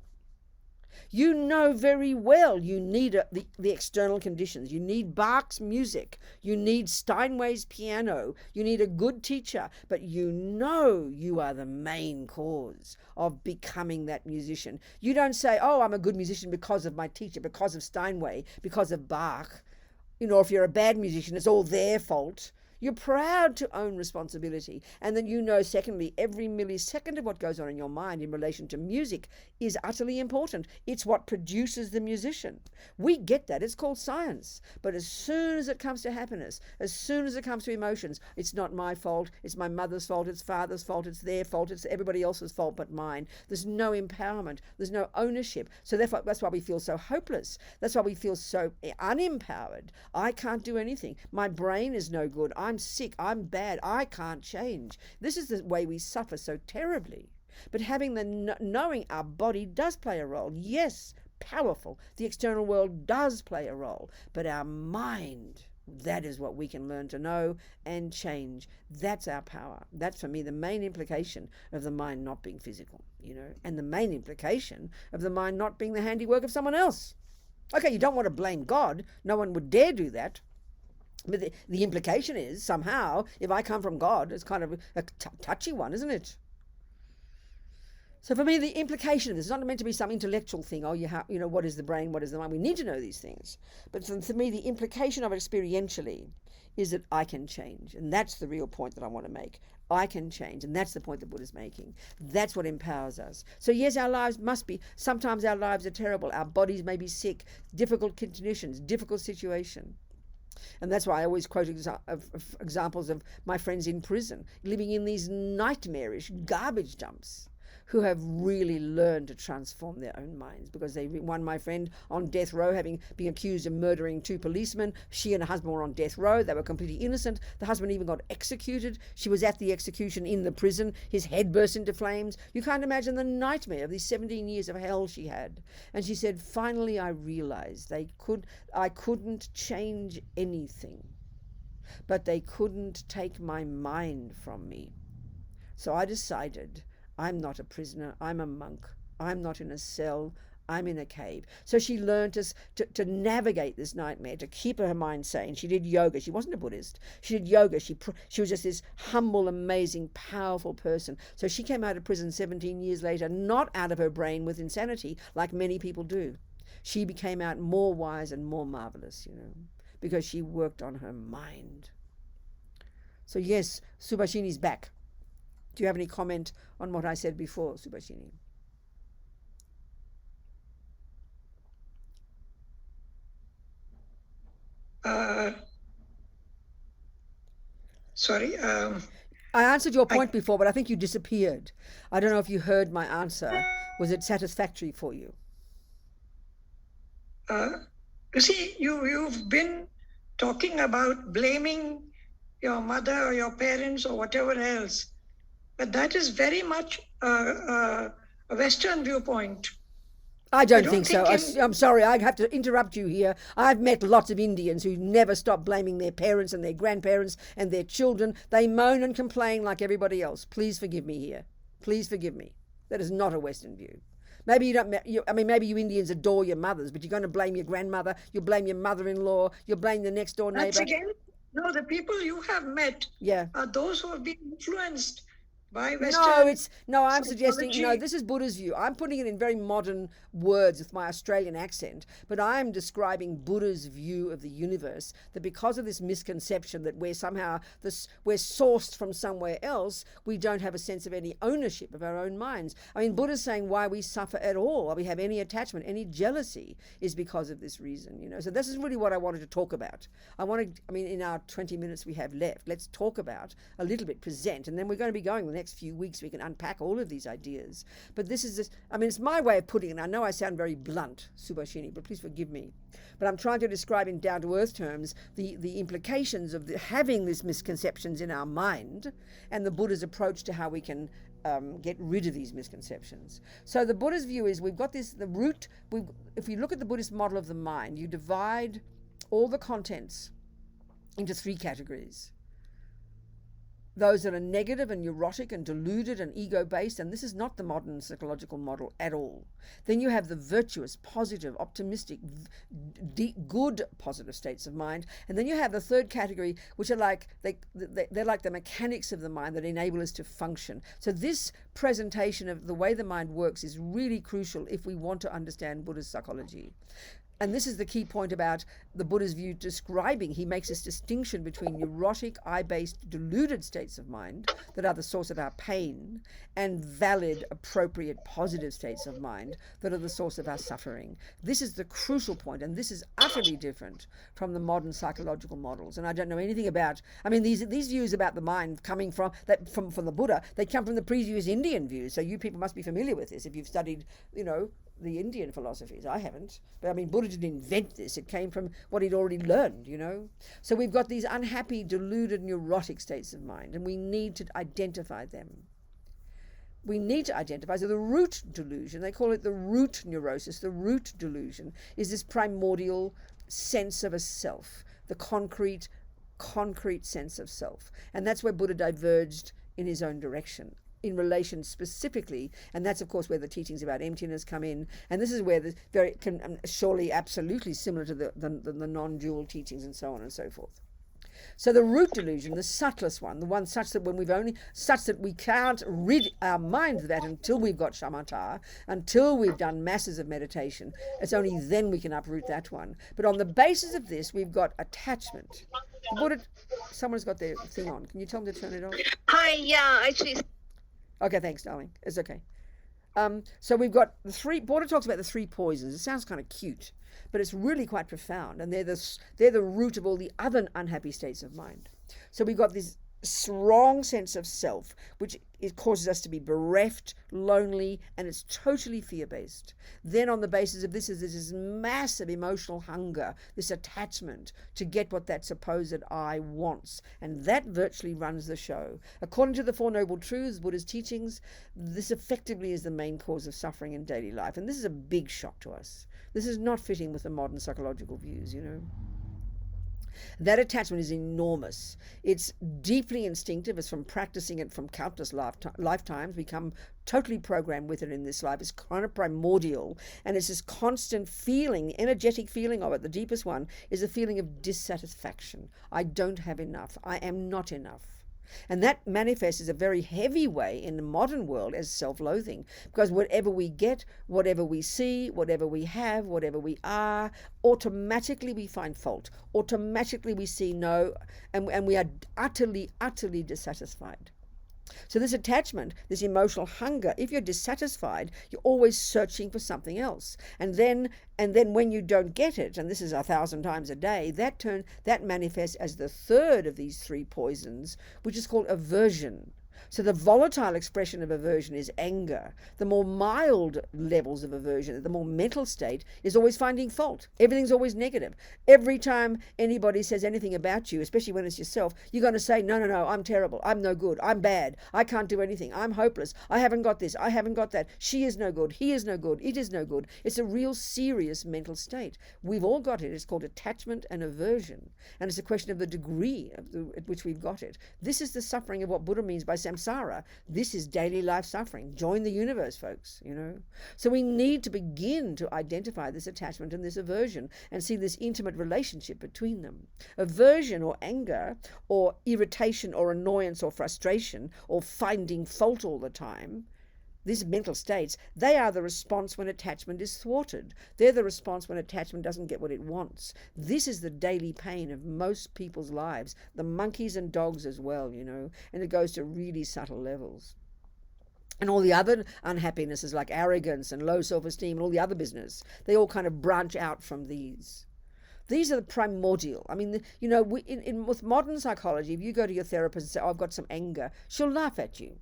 You know very well you need the external conditions. You need Bach's music. You need Steinway's piano. You need a good teacher. But you know you are the main cause of becoming that musician. You don't say, oh, I'm a good musician because of my teacher, because of Steinway, because of Bach. You know, if you're a bad musician, it's all their fault. You're proud to own responsibility. And then you know, secondly, every millisecond of what goes on in your mind in relation to music is utterly important. It's what produces the musician. We get that. It's called science. But as soon as it comes to happiness, as soon as it comes to emotions, it's not my fault, it's my mother's fault, it's father's fault, it's their fault, it's everybody else's fault but mine. There's no empowerment. There's no ownership. So therefore, that's why we feel so hopeless. That's why we feel so unempowered. I can't do anything. My brain is no good. I'm sick, I'm bad, I can't change. This is the way we suffer so terribly. But having the knowing our body does play a role. Yes, powerful. The external world does play a role. But our mind, that is what we can learn to know and change. That's our power. That's for me the main implication of the mind not being physical, and the main implication of the mind not being the handiwork of someone else. Okay, you don't want to blame God. No one would dare do that. But the implication is, somehow, if I come from God, it's kind of a touchy one, isn't it? So for me, the implication of this is not meant to be some intellectual thing. Oh, what is the brain? What is the mind? We need to know these things. But for me, the implication of it experientially is that I can change. And that's the real point that I want to make. I can change. And that's the point that Buddha's making. That's what empowers us. So yes, our lives must be, sometimes our lives are terrible. Our bodies may be sick, difficult conditions, difficult situation. And that's why I always quote examples of my friends in prison, living in these nightmarish garbage dumps, who have really learned to transform their own minds. Because one, my friend, on death row, having been accused of murdering 2 policemen. She and her husband were on death row. They were completely innocent. The husband even got executed. She was at the execution in the prison. His head burst into flames. You can't imagine the nightmare of these 17 years of hell she had. And she said, finally I realized I couldn't change anything, but they couldn't take my mind from me. So I decided, I'm not a prisoner, I'm a monk. I'm not in a cell, I'm in a cave. So she learned to navigate this nightmare, to keep her mind sane. She did yoga. She wasn't a Buddhist. She did yoga. She was just this humble, amazing, powerful person. So she came out of prison 17 years later, not out of her brain with insanity, like many people do. She became out more wise and more marvelous, because she worked on her mind. So yes, Subhashini's back. Do you have any comment on what I said before, Subhashini? Sorry. I answered your point before, but I think you disappeared. I don't know if you heard my answer. Was it satisfactory for you? You see, you've been talking about blaming your mother or your parents or whatever else. But that is very much a Western viewpoint. I don't think so. I'm sorry, I have to interrupt you here. I've met lots of Indians who never stop blaming their parents and their grandparents and their children. They moan and complain like everybody else. Please forgive me here. Please forgive me. That is not a Western view. Maybe maybe you Indians adore your mothers, but you're going to blame your grandmother, you'll blame your mother-in-law, you'll blame the next door neighbor. That's again, no, the people you have met are those who have been influenced by Western I'm suggesting, psychology. this is Buddha's view. I'm putting it in very modern words with my Australian accent, but I'm describing Buddha's view of the universe, that because of this misconception that we're somehow we're sourced from somewhere else, we don't have a sense of any ownership of our own minds. I mean, Buddha's saying why we suffer at all, why we have any attachment, any jealousy, is because of this reason, So this is really what I wanted to talk about. In our 20 minutes we have left, let's talk about a little bit, present, and then we're going to be going the next few weeks. We can unpack all of these ideas. But this is, it's my way of putting it. I know I sound very blunt, Subhashini, but please forgive me. But I'm trying to describe in down-to-earth terms the implications of having these misconceptions in our mind and the Buddha's approach to how we can get rid of these misconceptions. So the Buddha's view is we've got if you look at the Buddhist model of the mind, you divide all the contents into three categories. Those that are negative and neurotic and deluded and ego-based, and this is not the modern psychological model at all. Then you have the virtuous, positive, optimistic, good positive states of mind. And then you have the third category, which are like, they're like the mechanics of the mind that enable us to function. So this presentation of the way the mind works is really crucial if we want to understand Buddhist psychology. And this is the key point about the Buddha's view describing. He makes this distinction between neurotic, I-based, deluded states of mind that are the source of our pain and valid, appropriate, positive states of mind that are the source of our suffering. This is the crucial point, and this is utterly different from the modern psychological models. And I don't know anything about, these views about the mind coming from the Buddha, they come from the previous Indian views. So you people must be familiar with this if you've studied, the Indian philosophies. I haven't. But Buddha didn't invent this. It came from what he'd already learned, So we've got these unhappy, deluded, neurotic states of mind, and we need to identify them. So the root delusion, they call it the root neurosis, the root delusion, is this primordial sense of a self, the concrete sense of self. And that's where Buddha diverged in his own direction, in relation specifically, and that's of course where the teachings about emptiness come in, and this is where surely absolutely similar to the non-dual teachings and so on and so forth. So the root delusion, the subtlest one, the one such that we can't rid our minds of that until we've got shamatha, until we've done masses of meditation. It's only then we can uproot that one. But on the basis of this, we've got attachment. Someone's got their thing on. Can you tell them to turn it on? Hi, yeah, actually. Okay, thanks, darling. It's okay. So we've got Buddha talks about the three poisons. It sounds kind of cute, but it's really quite profound, and they're the root of all the other unhappy states of mind. So we've got this strong sense of self, which it causes us to be bereft, lonely, and it's totally fear-based. Then on the basis of this is this massive emotional hunger, this attachment to get what that supposed I wants, and that virtually runs the show. According to the Four Noble Truths, Buddha's teachings, this effectively is the main cause of suffering in daily life, and this is a big shock to us. This is not fitting with the modern psychological views, That attachment is enormous. It's deeply instinctive. It's from practicing it from countless lifetimes. We become totally programmed with it in this life. It's kind of primordial. And it's this constant feeling, the energetic feeling of it, the deepest one, is a feeling of dissatisfaction. I don't have enough. I am not enough. And that manifests as a very heavy way in the modern world as self-loathing, because whatever we get, whatever we see, whatever we have, whatever we are, automatically we find fault. Automatically we see no, and we are utterly, utterly dissatisfied. So this attachment, this emotional hunger, if you're dissatisfied, you're always searching for something else. And then when you don't get it, and this is 1,000 times a day, that manifests as the third of these three poisons, which is called aversion. So the volatile expression of aversion is anger. The more mild levels of aversion, the more mental state, is always finding fault. Everything's always negative. Every time anybody says anything about you, especially when it's yourself, you're going to say, no, I'm terrible. I'm no good. I'm bad. I can't do anything. I'm hopeless. I haven't got this. I haven't got that. She is no good. He is no good. It is no good. It's a real serious mental state. We've all got it. It's called attachment and aversion. And it's a question of the degree at which we've got it. This is the suffering of what Buddha means by saying samsara. This is daily life suffering. Join the universe, folks, you know. So we need to begin to identify this attachment and this aversion and see this intimate relationship between them. Aversion or anger or irritation or annoyance or frustration or finding fault all the time, these mental states, they are the response when attachment is thwarted. They're the response when attachment doesn't get what it wants. This is the daily pain of most people's lives, the monkeys and dogs as well, you know, and it goes to really subtle levels. And all the other unhappinesses like arrogance and low self-esteem and all the other business, they all kind of branch out from these. These are the primordial. I mean, you know, with modern psychology, if you go to your therapist and say, oh, I've got some anger, she'll laugh at you.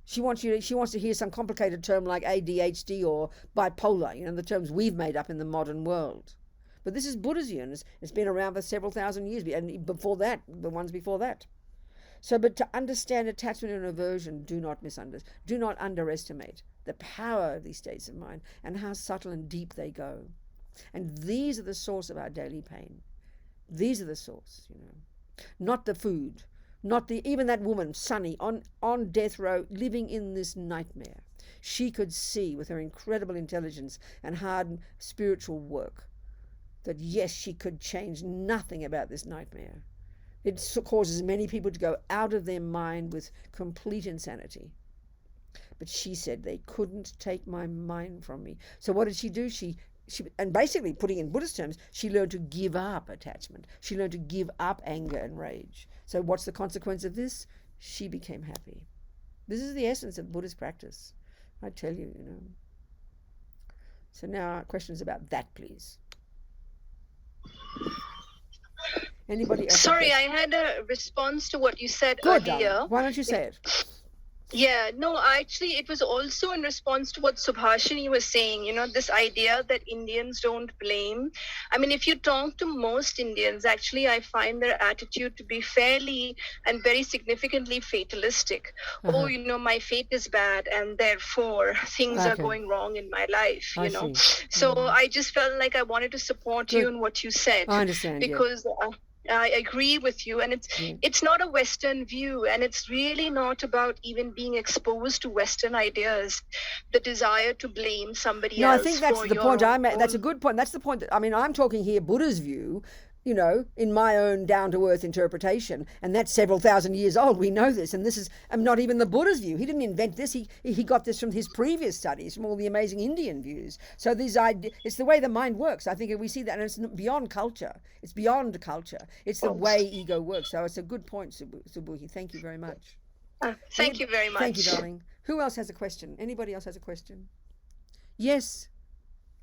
She wants to hear some complicated term like ADHD or bipolar, you know, the terms we've made up in the modern world. But this is Buddhism. It's been around for several thousand years, and before that, the ones before that. So, but to understand attachment and aversion, do not underestimate the power of these states of mind and how subtle and deep they go. And these are the source of our daily pain. These are the source, you know, not the food. Not even that woman, Sunny, on death row, living in this nightmare. She could see with her incredible intelligence and hard spiritual work that yes, she could change nothing about this nightmare. It causes many people to go out of their mind with complete insanity. But she said, they couldn't take my mind from me. So what did she do? She and basically, putting in Buddhist terms, she learned to give up attachment. She learned to give up anger and rage. So what's the consequence of this? She became happy. This is the essence of Buddhist practice. I tell you, you know. So now questions about that, please. Anybody else? Sorry, I had a response to what you said Good, earlier. darling. Why don't you say it? Yeah, no, actually, it was also in response to what Subhashini was saying, you know, this idea that Indians don't blame. I mean, if you talk to most Indians, actually, I find their attitude to be fairly and very significantly fatalistic. Oh, you know, my fate is bad and therefore things are going wrong in my life, you know. So I just felt like I wanted to support you in what you said. I understand, because I agree with you, and it's not a Western view, and it's really not about even being exposed to Western ideas, the desire to blame somebody else. No, I think that's the point I made. That's a good point. That's the point. I mean, I'm talking here Buddha's view, you know, in my own down-to-earth interpretation, and that's several thousand years old. We know this, and this is not even the Buddha's view. He didn't invent this. He got this from his previous studies, from all the amazing Indian views. So it's the way the mind works. I think we see that, and it's beyond culture. It's beyond culture. It's the way ego works. So it's a good point, Subhuhi. Thank you very much. Thank you very much. Thank you, darling. Who else has a question? Anybody else has a question? Yes,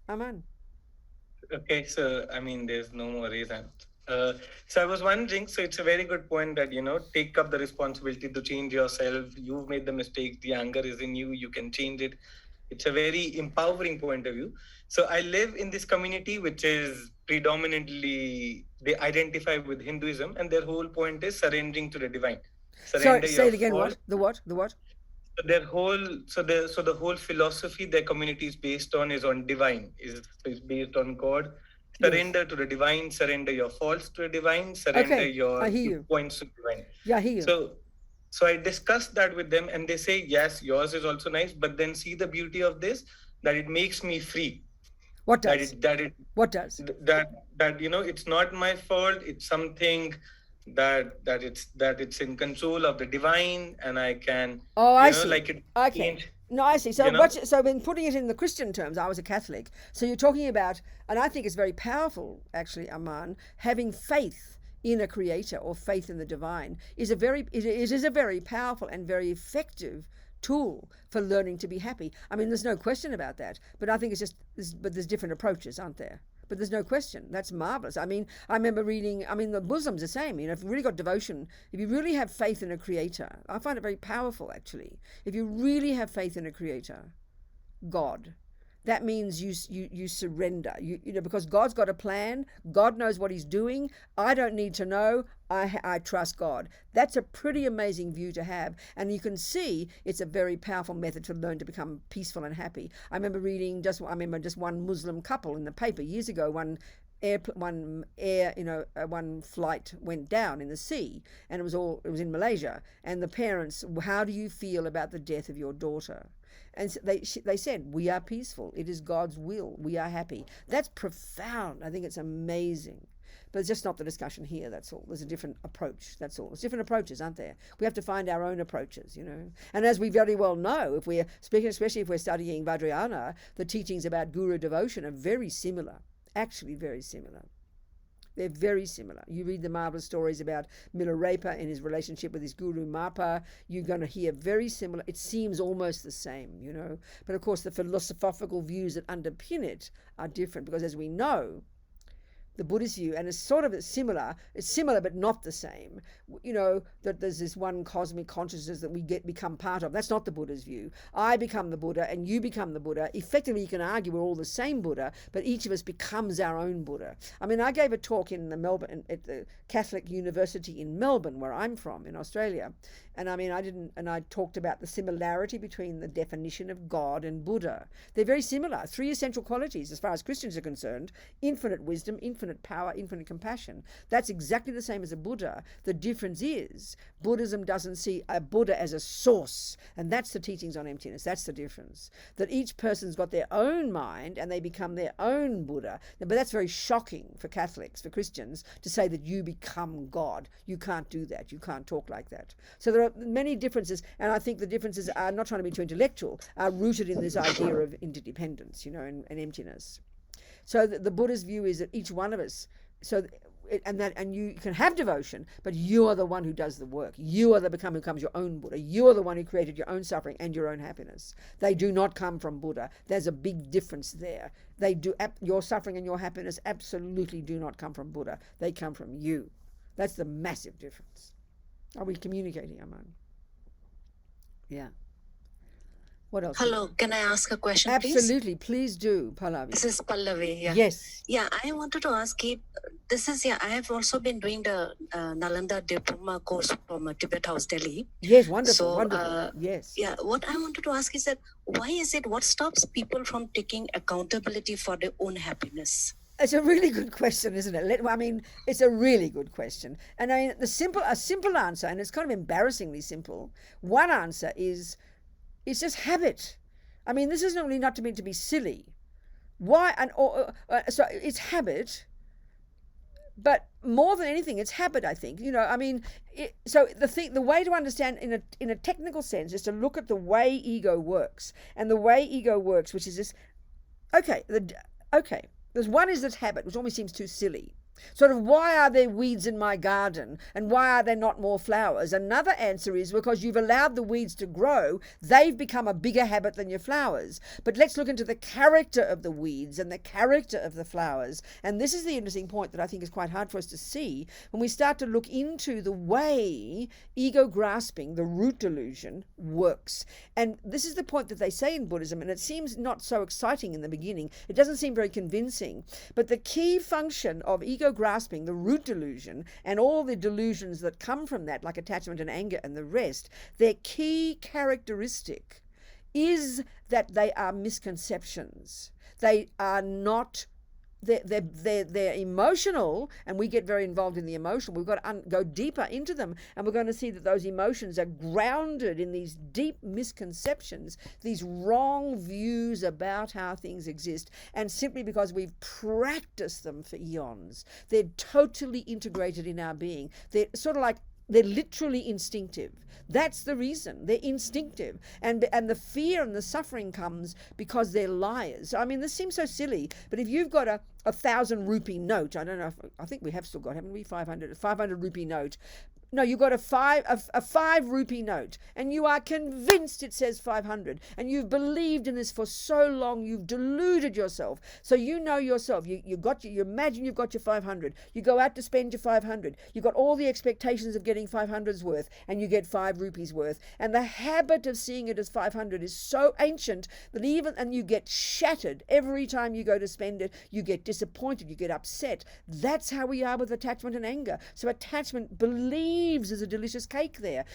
Aman. Okay, so I mean, there's no more reason. So I was wondering, so it's a very good point that, you know, take up the responsibility to change yourself. You've made the mistake, the anger is in you, you can change it. It's a very empowering point of view. So I live in this community, which is predominantly, they identify with Hinduism, and their whole point is surrendering to the divine. Sorry, say it again. What? The what? Their whole the whole philosophy their community is based on is on divine, is based on God. Surrender to the divine, surrender your faults to the divine, surrender your points to divine. Yeah, I hear you. So I discussed that with them, and they say, yes, yours is also nice, but then see the beauty of this, that it makes me free. What does? What does? That you know, it's not my fault, it's something that it's in control of the divine, and I can see. Like it change. No, I see. So so in putting it in the Christian terms, I was a Catholic. So you're talking about, and I think it's very powerful actually, Aman, having faith in a creator or faith in the divine is it is a very powerful and very effective tool for learning to be happy. I mean, there's no question about that, but I think it's just but there's different approaches, aren't there? But there's no question. That's marvelous. I mean, I remember reading, the Muslims the same, you know, if you've really got devotion, if you really have faith in a creator, I find it very powerful actually. If you really have faith in a creator, God, that means you surrender, you know, because God's got a plan. God knows what he's doing. I don't need to know. I trust God. That's a pretty amazing view to have. And you can see it's a very powerful method to learn to become peaceful and happy. I remember reading just one Muslim couple in the paper years ago. One one flight went down in the sea, and it was in Malaysia, and the parents, how do you feel about the death of your daughter? And so they said, we are peaceful, it is God's will, we are happy. That's profound. I think it's amazing. But it's just not the discussion here, that's all. There's a different approach, that's all. There's different approaches, aren't there? We have to find our own approaches, And as we very well know, if we're speaking, especially if we're studying Vajrayana, the teachings about guru devotion are very similar, actually very similar. They're very similar. You read the marvelous stories about Milarepa and his relationship with his guru Mapa, you're going to hear very similar. It seems almost the same, But of course, the philosophical views that underpin it are different, because as we know, the Buddhist view, and it's sort of similar but not the same, that there's this one cosmic consciousness that we become part of. That's not the Buddha's view. I become the Buddha and you become the Buddha. Effectively, you can argue we're all the same Buddha, but each of us becomes our own Buddha. I mean, I gave a talk in at the Catholic University in Melbourne, where I'm from, in Australia, and I talked about the similarity between the definition of God and Buddha. They're very similar. 3 essential qualities, as far as Christians are concerned: infinite wisdom, infinite power, infinite compassion. That's exactly the same as a Buddha. The difference is Buddhism doesn't see a Buddha as a source, and that's the teachings on emptiness. That's the difference. That each person's got their own mind and they become their own Buddha. But that's very shocking for Catholics, for Christians, to say that you become God. You can't do that. You can't talk like that. So there are many differences, and I think the differences are, not trying to be too intellectual, are rooted in this idea of interdependence, and emptiness. So the Buddha's view is that each one of us, and you can have devotion, but you are the one who does the work. You are who becomes your own Buddha. You are the one who created your own suffering and your own happiness. They do not come from Buddha. There's a big difference there. Your suffering and your happiness absolutely do not come from Buddha. They come from you. That's the massive difference. Are we communicating, Aman? Yeah. What else? Hello, can I ask a question, Absolutely, please do, Pallavi. This is Pallavi. Yeah. Yes. Yeah, I wanted to ask you, I have also been doing the Nalanda diploma course from Tibet House, Delhi. Yes, wonderful, wonderful. Yes. Yeah, what I wanted to ask is that what stops people from taking accountability for their own happiness? It's a really good question, isn't it? It's a really good question. And a simple answer, and it's kind of embarrassingly simple. One answer is, it's just habit. This is really not meant to be silly. Why? So it's habit, but more than anything, it's habit. I think. So the way to understand in a technical sense is to look at the way ego works, and the way ego works, which is this. Okay. There's one is this habit, which almost seems too silly. Sort of, why are there weeds in my garden, and why are there not more flowers? Another answer is because you've allowed the weeds to grow. They've become a bigger habit than your flowers. But let's look into the character of the weeds and the character of the flowers. And this is the interesting point that I think is quite hard for us to see when we start to look into the way ego grasping, the root delusion, works. And this is the point that they say in Buddhism, and it seems not so exciting in the beginning. It doesn't seem very convincing. But the key function of ego grasping, the root delusion, and all the delusions that come from that, like attachment and anger and the rest, their key characteristic is that they are misconceptions. They are not, they're emotional, and we get very involved in the emotional. We've got to go deeper into them, and we're going to see that those emotions are grounded in these deep misconceptions, these wrong views about how things exist, and simply because we've practiced them for eons, they're totally integrated in our being. They're sort of like, they're literally instinctive. That's the reason. They're instinctive. And the fear and the suffering comes because they're liars. This seems so silly, but if you've got a 1,000 rupee note, I don't know, I think we have still got, haven't we, 500 rupee note. No, you've got a 5 rupee note, and you are convinced it says 500, and you've believed in this for so long, you've deluded yourself. So you know yourself, you imagine you've got your 500, you go out to spend your 500, you've got all the expectations of getting 500's worth, and you get 5 rupees worth, and the habit of seeing it as 500 is so ancient that and you get shattered every time you go to spend it, you get disappointed, you get upset. That's how we are with attachment and anger. So attachment believes believes there's a delicious cake there.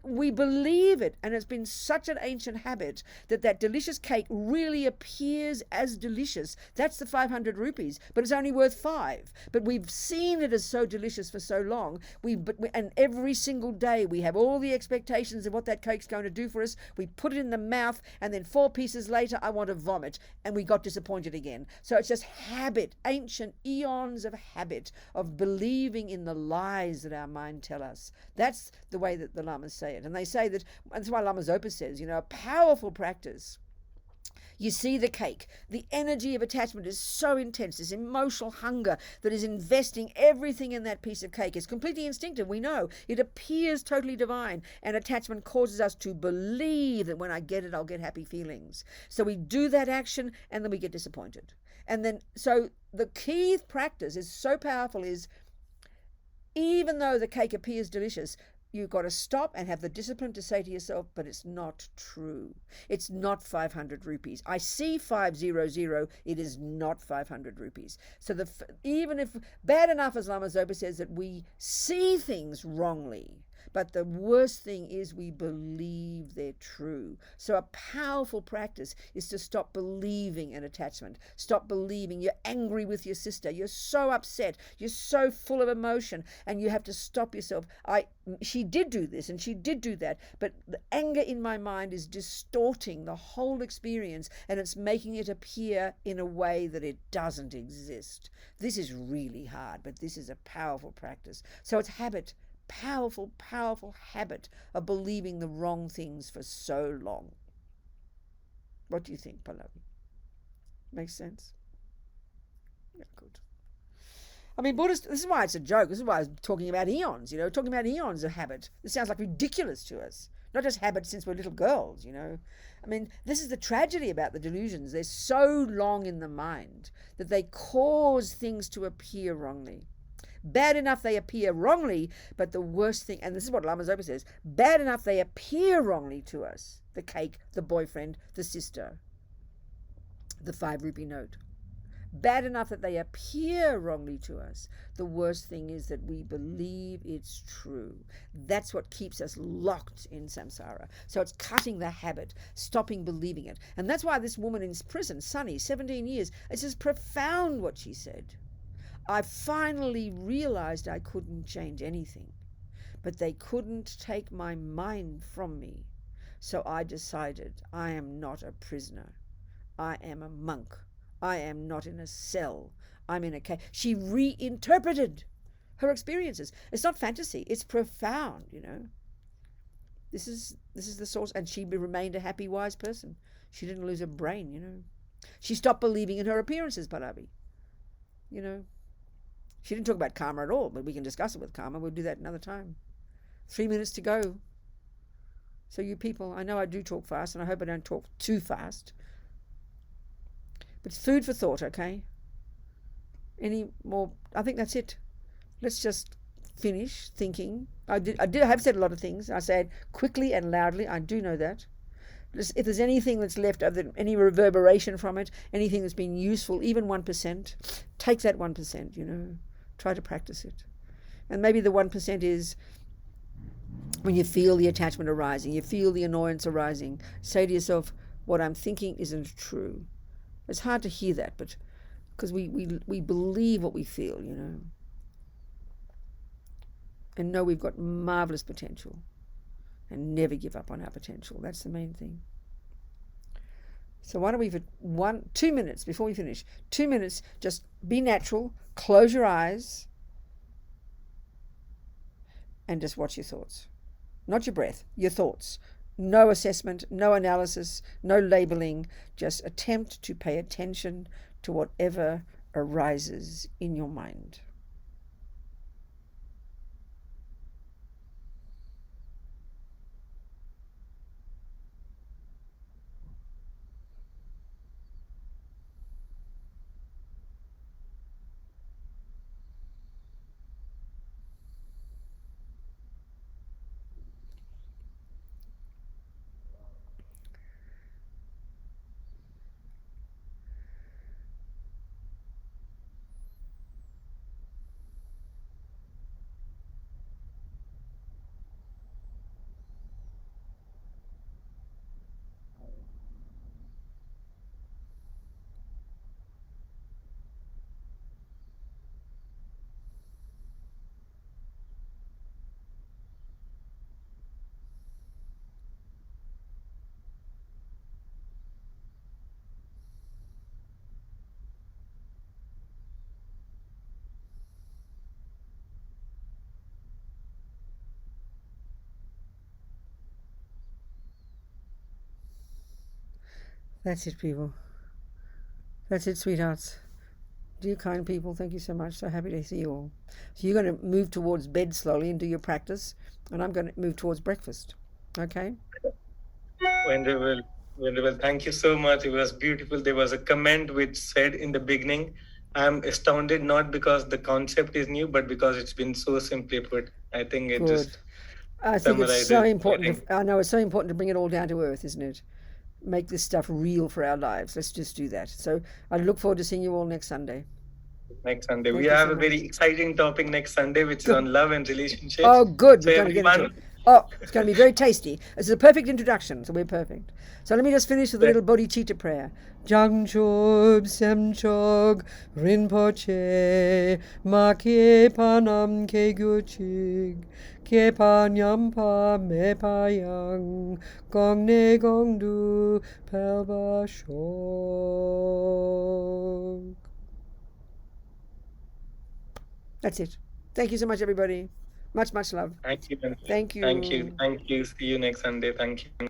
We believe it, and it's been such an ancient habit that delicious cake really appears as delicious. That's the 500 rupees, but it's only worth 5. But we've seen it as so delicious for so long. And every single day we have all the expectations of what that cake's going to do for us. We put it in the mouth, and then 4 pieces later I want to vomit, and we got disappointed again. So it's just habit, ancient eons of habit, of believing in the lies that our mind tell us. That's the way that the lamas say it. And they say that, and that's why Lama Zopa says, a powerful practice. You see the cake. The energy of attachment is so intense, this emotional hunger that is investing everything in that piece of cake. It's completely instinctive, we know. It appears totally divine, and attachment causes us to believe that when I get it, I'll get happy feelings. So we do that action, and then we get disappointed. And then, so the key practice is so powerful is, even though the cake appears delicious, you've got to stop and have the discipline to say to yourself, but it's not true. It's not 500 rupees. I see 500. It is not 500 rupees. So even if, bad enough as Lama Zopa says that we see things wrongly, but the worst thing is we believe they're true. So a powerful practice is to stop believing in attachment. Stop believing. You're angry with your sister. You're so upset. You're so full of emotion. And you have to stop yourself. She did do this and she did do that. But the anger in my mind is distorting the whole experience, and it's making it appear in a way that it doesn't exist. This is really hard, but this is a powerful practice. So it's habit. Powerful, powerful habit of believing the wrong things for so long. What do you think, Pallavi? Makes sense? Yeah, good. I mean, Buddhist, this is why it's a joke. This is why I was talking about eons, talking about eons of habit. This sounds like ridiculous to us. Not just habit since we're little girls, I mean, this is the tragedy about the delusions. They're so long in the mind that they cause things to appear wrongly. Bad enough they appear wrongly, but the worst thing, and this is what Lama Zopa says, bad enough they appear wrongly to us. The cake, the boyfriend, the sister, the 5 rupee note. Bad enough that they appear wrongly to us. The worst thing is that we believe it's true. That's what keeps us locked in samsara. So it's cutting the habit, stopping believing it. And that's why this woman in prison, Sunny, 17 years, it's just profound what she said. I finally realized I couldn't change anything, but they couldn't take my mind from me. So I decided I am not a prisoner. I am a monk. I am not in a cell. I'm in a cave. She reinterpreted her experiences. It's not fantasy. It's profound, This is the source. And she remained a happy, wise person. She didn't lose her brain, She stopped believing in her appearances, Pallavi. She didn't talk about karma at all, but we can discuss it with karma. We'll do that another time. 3 minutes to go. So you people, I know I do talk fast, and I hope I don't talk too fast. But it's food for thought, okay? Any more? I think that's it. Let's just finish thinking. I have said a lot of things. I said quickly and loudly. I do know that. If there's anything that's left, any reverberation from it, anything that's been useful, even 1%, take that 1%, Try to practice it. And maybe the 1% is when you feel the attachment arising, you feel the annoyance arising, say to yourself, what I'm thinking isn't true. It's hard to hear that, but because we believe what we feel, and know we've got marvelous potential, and never give up on our potential. That's the main thing. So why don't we, for 2 minutes before we finish, 2 minutes, just be natural, close your eyes, and just watch your thoughts. Not your breath, your thoughts. No assessment, no analysis, no labeling, just attempt to pay attention to whatever arises in your mind. That's it, people. That's it, sweethearts. Dear kind people, thank you so much. So happy to see you all. So you're going to move towards bed slowly and do your practice, and I'm going to move towards breakfast. Okay? Wonderful. Wonderful. Thank you so much. It was beautiful. There was a comment which said in the beginning, I'm astounded not because the concept is new, but because it's been so simply put. I think it Good. just I think it's summarizes so important. everything. I know it's so important to bring it all down to earth, isn't it? Make this stuff real for our lives. Let's just do that. So I look forward to seeing you all next Sunday. Next Sunday. Thank We you have so a much. very exciting topic next Sunday, which is on love and relationships. Oh, good. So We're going to get into everyone, it. Oh, it's going to be very tasty. This is a perfect introduction, so we're perfect. So let me just finish with a little bodhicitta prayer. Jangchob semchog rinpoche make panam ke gyuchig ke panyampa me payang gong ne gong du pelba shog. That's it. Thank you so much, everybody. Much, much love. thank you. Thank you. Thank you. Thank you. See you next Sunday. Thank you.